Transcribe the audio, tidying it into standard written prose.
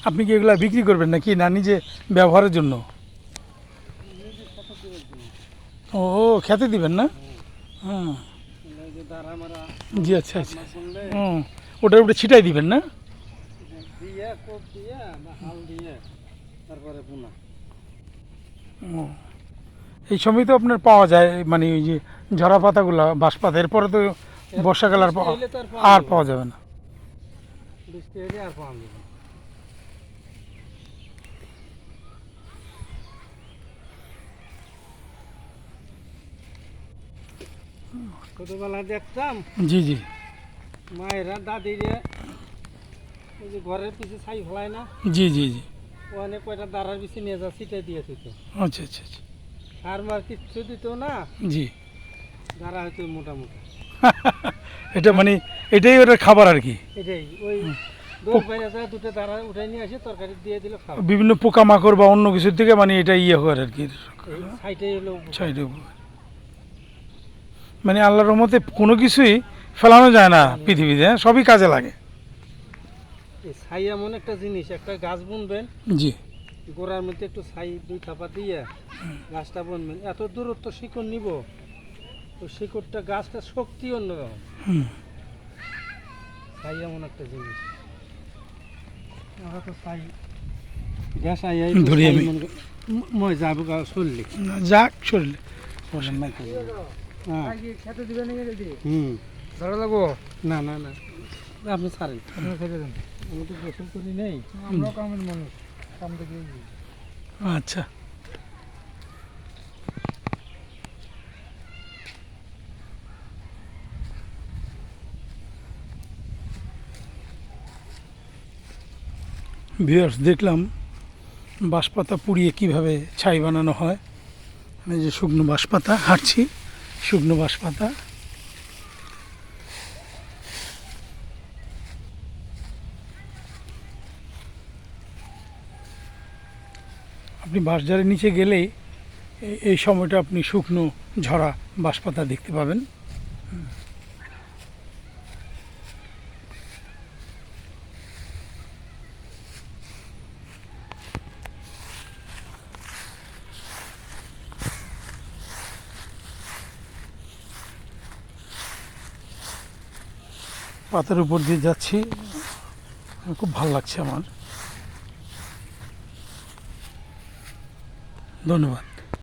আপনি কি এগুলা বিক্রি করবেন নাকি না নিজে ব্যবহারের জন্য? ও খেতে দিবেন না? হ্যাঁ, জি, আচ্ছা আচ্ছা। হুম, ওটার উপরে ছিটাই দিবেন না? ও, এই সময় তো আপনার পাওয়া যায়, মানে ওই যে ঝরা পাতাগুলা, বাঁশ পাতা, এরপরে তো বর্ষাকাল আর পাওয়া যাবে না। ছোটবেলায় দেখতাম জি জি মায়েরা দাদিরে ওই যে ঘরের পিছে ছাই ফেলায় না, জি জি জি ওখানে কয়টা দাঁড়ার পিছিয়ে নিয়ে যা ছিটে দিয়ে দিত। আচ্ছা আচ্ছা আচ্ছা। সার মার কিচ্ছু দিত না, জি দাঁড়া হয়তো মোটামুটি। এটা মানে এটাই ওটার খাবার আর কি। এটাই ওই দোল বাইরে যায় দুটো দাঁড়া উঠে নিয়ে আসে তরকারি দিয়ে দিল খাওয়া। বিভিন্ন পোকামাকড় বা অন্য কিছুর থেকে মানে এটা ইয়ে হয় আর কি, এই ছাইটাই হলো সাইডে। মানে আল্লাহর রহমতে কোনো কিছুই ফেলানো যায় না পৃথিবীতে, হ্যাঁ, সবই কাজে লাগে। এই ছাই এমন একটা জিনিস, একটা গাছ বুনবেন, জি গোড়ার মধ্যে একটু ছাই দুই থাপা দিয়ে গাছটা বুনবেন, এত দূরত্ব শিকড় নিব, ওই শিকড়টা গাছটা শক্তি অন্যরকম। হুম। ছাই এমন একটা জিনিস। আমরা তো ছাই গ্যাস আই ধরি আমি। মই যাবো চললি যাক শরীরে হ্যাঁ খেতে দিবেন নাকি দিদি? ধরা লাগবো না না না, আপনি ছাড়েন, আপনি খেতে দেন। আমি তো গোসল করি নেই, আমরাও কামের মানুষ, কাম থেকে। আচ্ছা। ভিউয়ার্স, দেখলাম বাঁশপাতা পুড়িয়ে কিভাবে ছাই বানানো হয়। এই যে শুকনো বাঁশপাতা, হাঁটছি শুকনো বাঁশপাতা। আপনি বাঁশঝাড়ের নিচে গেলেই এই সময়টা আপনি শুকনো ঝরা বাঁশপাতা দেখতে পাবেন। পাতার উপর দিয়ে যাচ্ছি, খুব ভালো লাগছে আমার। ধন্যবাদ।